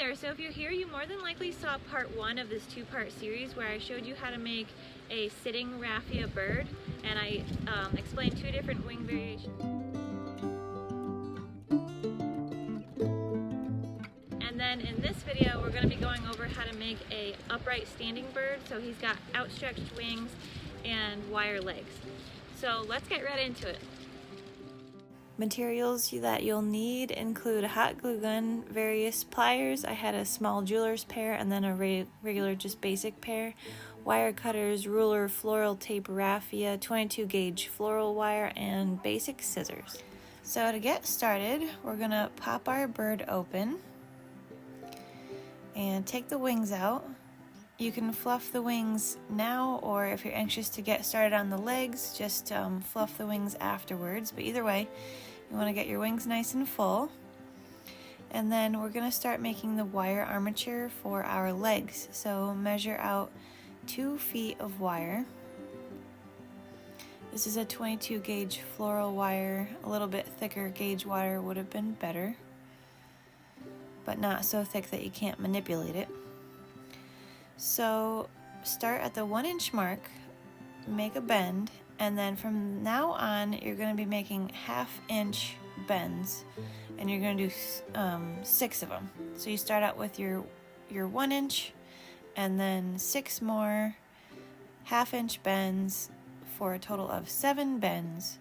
there, so if you're here, you more than likely saw part 1 of this 2-part series where I showed you how to make a sitting raffia bird, and I explained 2 different wing variations. And then in this video, we're going to be going over how to make a upright standing bird. So he's got outstretched wings and wire legs. So let's get right into it. Materials that you'll need include a hot glue gun, various pliers. I had a small jeweler's pair and then a regular just basic pair. Wire cutters, ruler, floral tape, raffia, 22 gauge floral wire, and basic scissors. So to get started, we're gonna pop our bird open and take the wings out. You can fluff the wings now, or if you're anxious to get started on the legs, just fluff the wings afterwards. But either way, you want to get your wings nice and full. And then we're going to start making the wire armature for our legs. So measure out 2 feet of wire. This is a 22 gauge floral wire. A little bit thicker gauge wire would have been better, but not so thick that you can't manipulate it. So start at the 1 inch mark, make a bend, and then from now on you're going to be making 1/2 inch bends, and you're going to do 6 of them. So you start out with your 1 inch and then 6 more 1/2 inch bends for a total of 7 bends.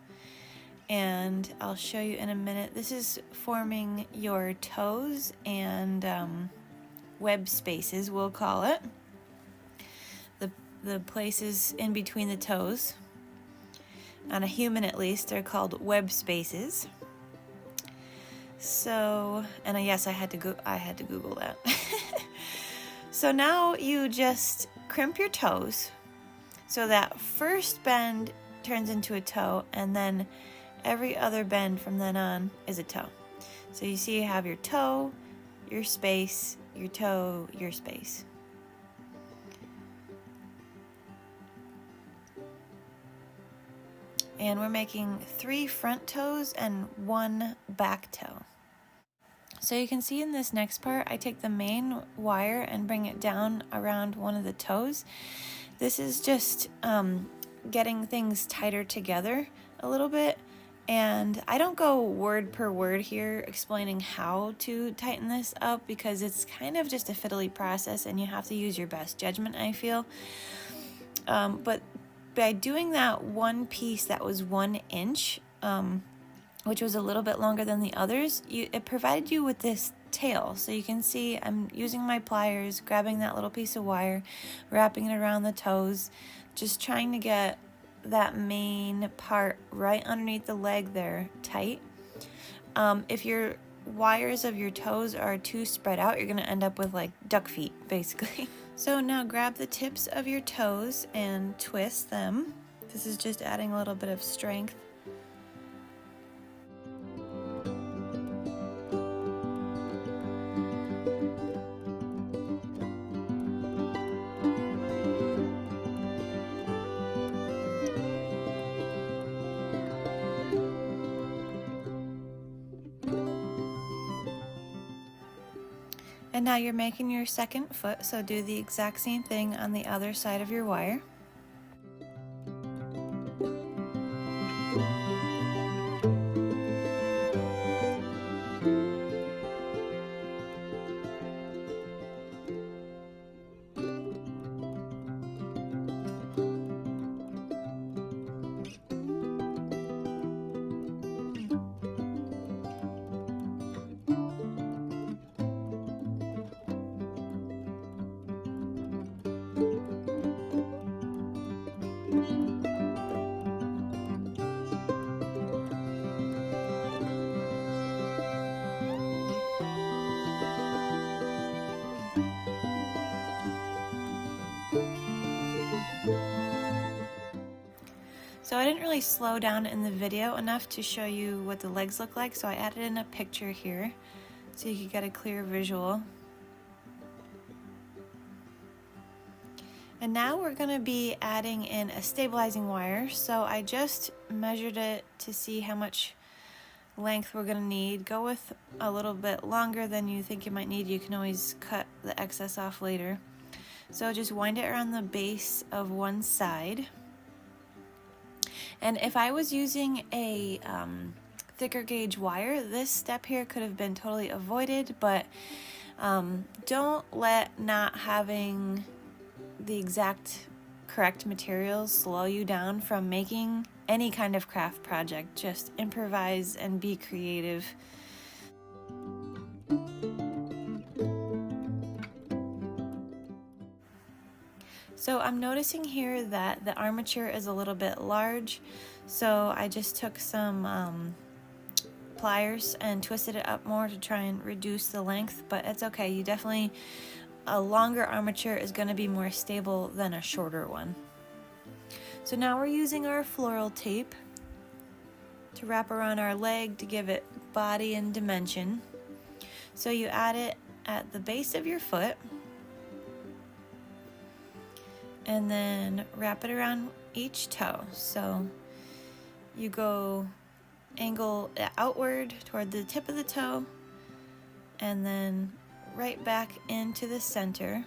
And I'll show you in a minute. This is forming your toes and web spaces, we'll call it. The places in between the toes. On a human at least, they're called web spaces. So, and yes, I had to Google that. So now you just crimp your toes so that first bend turns into a toe, and then every other bend from then on is a toe. So you see you have your toe, your space, your toe, your space. And we're making 3 front toes and 1 back toe. So you can see in this next part, I take the main wire and bring it down around one of the toes. This is just getting things tighter together a little bit. And I don't go word per word here explaining how to tighten this up, because it's kind of just a fiddly process and you have to use your best judgment, I feel. But by doing that one piece that was 1 inch, which was a little bit longer than the others, it provided you with this tail. So you can see I'm using my pliers, grabbing that little piece of wire, wrapping it around the toes, just trying to get that main part right underneath the leg there tight. If your wires of your toes are too spread out, you're going to end up with like duck feet, basically. So now grab the tips of your toes and twist them. This is just adding a little bit of strength. And now you're making your second foot, so do the exact same thing on the other side of your wire. So I didn't really slow down in the video enough to show you what the legs look like, so I added in a picture here so you could get a clear visual. And now we're going to be adding in a stabilizing wire. So I just measured it to see how much length we're going to need. Go with a little bit longer than you think you might need. You can always cut the excess off later. So just wind it around the base of one side. And if I was using a thicker gauge wire, this step here could have been totally avoided, but don't let not having the exact correct materials slow you down from making any kind of craft project. Just improvise and be creative. So I'm noticing here that the armature is a little bit large, so I just took some pliers and twisted it up more to try and reduce the length, but it's okay. You definitely, a longer armature is going to be more stable than a shorter one. So now we're using our floral tape to wrap around our leg to give it body and dimension. So you add it at the base of your foot and then wrap it around each toe. So you go angle it outward toward the tip of the toe and then right back into the center.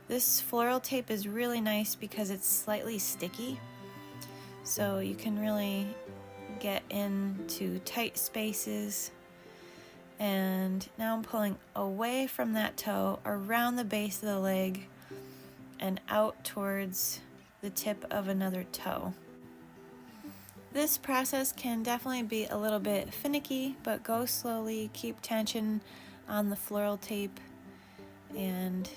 This floral tape is really nice because it's slightly sticky, so you can really get into tight spaces. And now I'm pulling away from that toe, around the base of the leg, and out towards the tip of another toe. This process can definitely be a little bit finicky, but go slowly, keep tension on the floral tape, and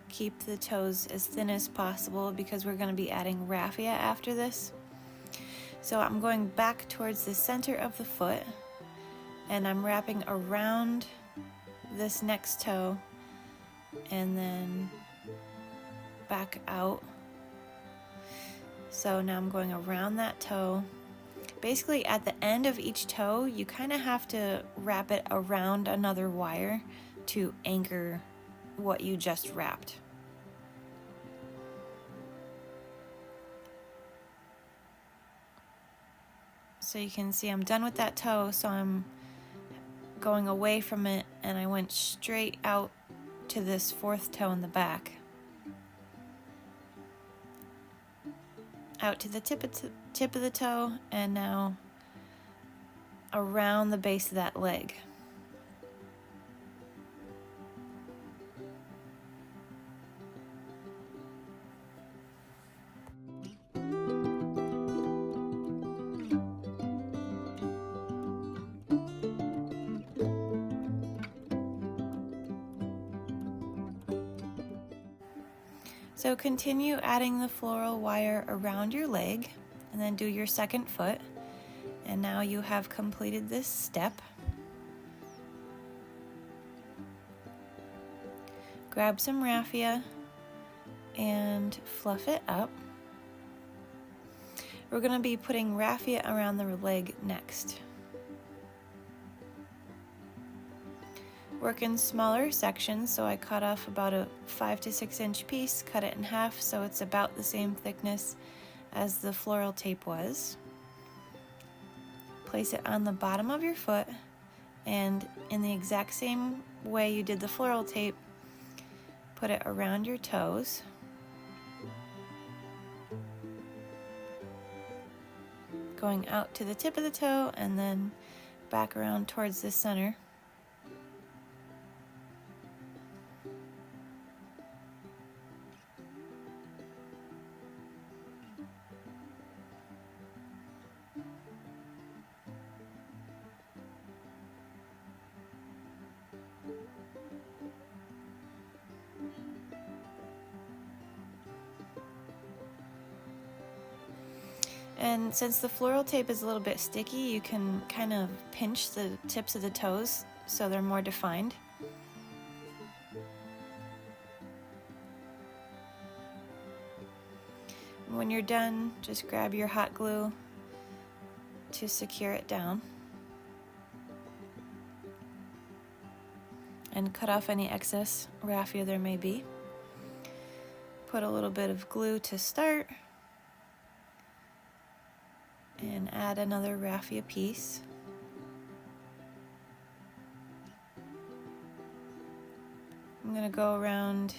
keep the toes as thin as possible because we're going to be adding raffia after this. So I'm going back towards the center of the foot, and I'm wrapping around this next toe and then back out. So now I'm going around that toe. Basically at the end of each toe, you kind of have to wrap it around another wire to anchor what you just wrapped. So you can see I'm done with that toe, so I'm going away from it, and I went straight out to this fourth toe in the back. Out to the tip of the toe, and now around the base of that leg. So continue adding the floral wire around your leg, and then do your second foot. And now you have completed this step. Grab some raffia and fluff it up. We're going to be putting raffia around the leg next. Work in smaller sections, so I cut off about a 5 to 6 inch piece, cut it in half so it's about the same thickness as the floral tape was. Place it on the bottom of your foot, and in the exact same way you did the floral tape, put it around your toes. Going out to the tip of the toe and then back around towards the center. And since the floral tape is a little bit sticky, you can kind of pinch the tips of the toes so they're more defined. When you're done, just grab your hot glue to secure it down. And cut off any excess raffia there may be. Put a little bit of glue to start. And add another raffia piece. I'm gonna go around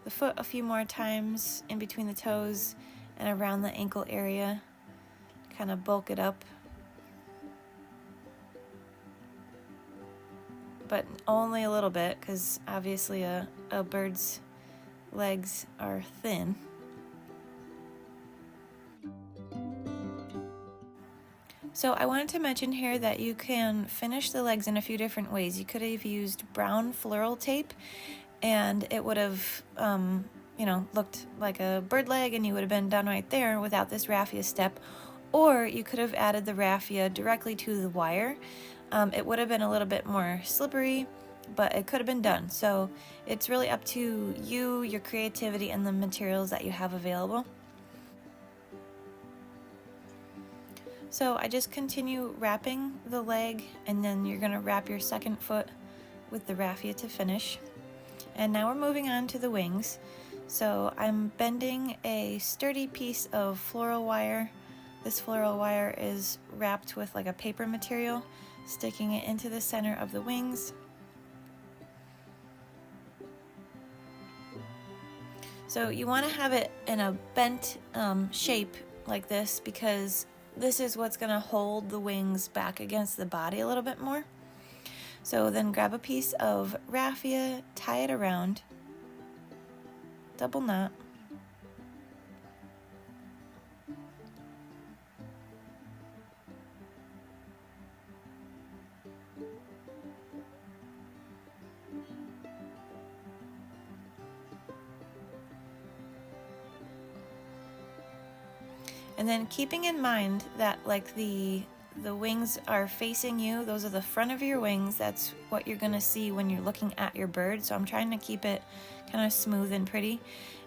the foot a few more times in between the toes and around the ankle area, kind of bulk it up. But only a little bit, because obviously a bird's legs are thin. So I wanted to mention here that you can finish the legs in a few different ways. You could have used brown floral tape and it would have looked like a bird leg and you would have been done right there without this raffia step. Or you could have added the raffia directly to the wire. It would have been a little bit more slippery, but it could have been done. So it's really up to you, your creativity, and the materials that you have available. So I just continue wrapping the leg, and then you're gonna wrap your second foot with the raffia to finish. And now we're moving on to the wings. So I'm bending a sturdy piece of floral wire. This floral wire is wrapped with like a paper material, sticking it into the center of the wings. So you want to have it in a bent shape like this, because this is what's going to hold the wings back against the body a little bit more. So then grab a piece of raffia, tie it around, double knot, and then keeping in mind that like the wings are facing you, those are the front of your wings, that's what you're gonna see when you're looking at your bird. So I'm trying to keep it kind of smooth and pretty.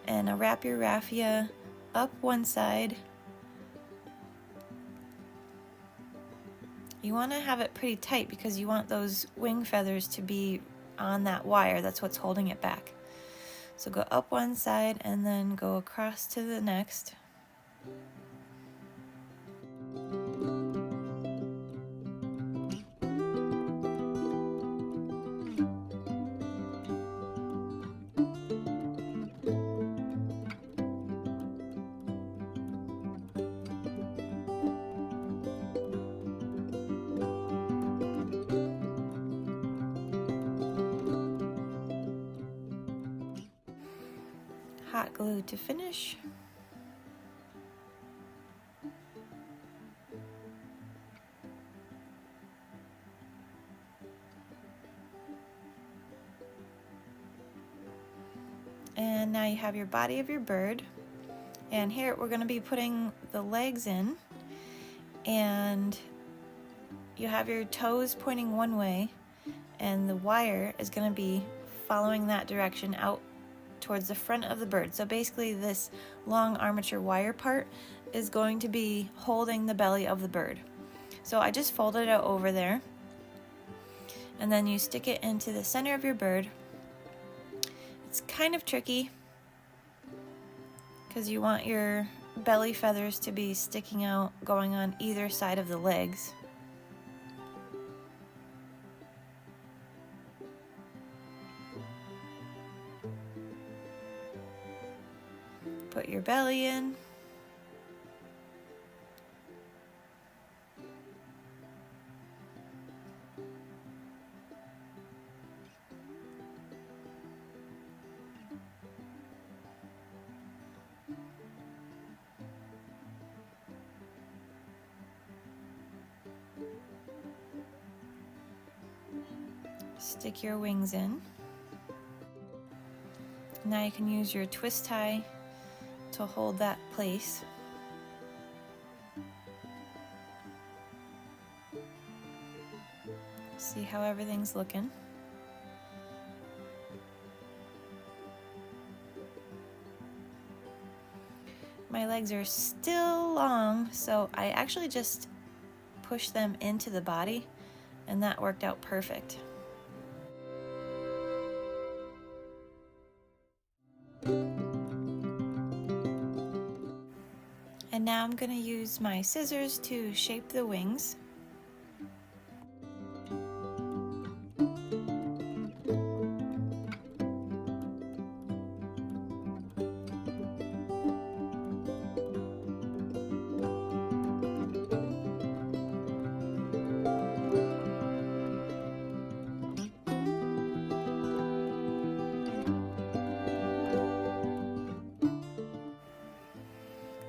And I'll wrap your raffia up one side. You want to have it pretty tight because you want those wing feathers to be on that wire. That's what's holding it back. So go up one side and then go across to the next. Hot glue to finish. And now you have your body of your bird. And here we're going to be putting the legs in. And you have your toes pointing one way, and the wire is going to be following that direction out towards the front of the bird. So basically this long armature wire part is going to be holding the belly of the bird. So I just folded it over there, and then you stick it into the center of your bird. It's kind of tricky because you want your belly feathers to be sticking out, going on either side of the legs. Put your belly in. Stick your wings in. Now you can use your twist tie to hold that place. See how everything's looking. My legs are still long, so I actually just pushed them into the body, and that worked out perfect. And now I'm going to use my scissors to shape the wings.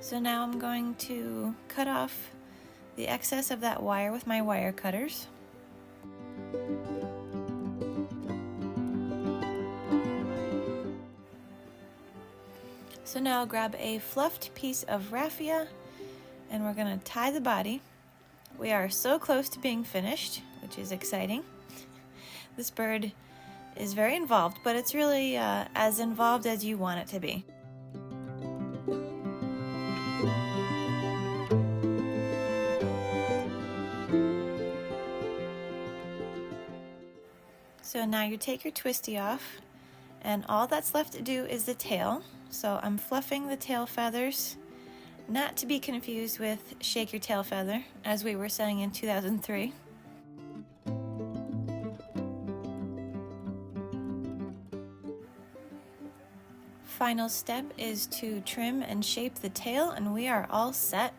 So now I'm going to cut off the excess of that wire with my wire cutters. So now I'll grab a fluffed piece of raffia and we're going to tie the body. We are so close to being finished, which is exciting. This bird is very involved, but it's really as involved as you want it to be. So now you take your twisty off, and all that's left to do is the tail. So I'm fluffing the tail feathers, not to be confused with shake your tail feather, as we were saying in 2003. Final step is to trim and shape the tail, and we are all set.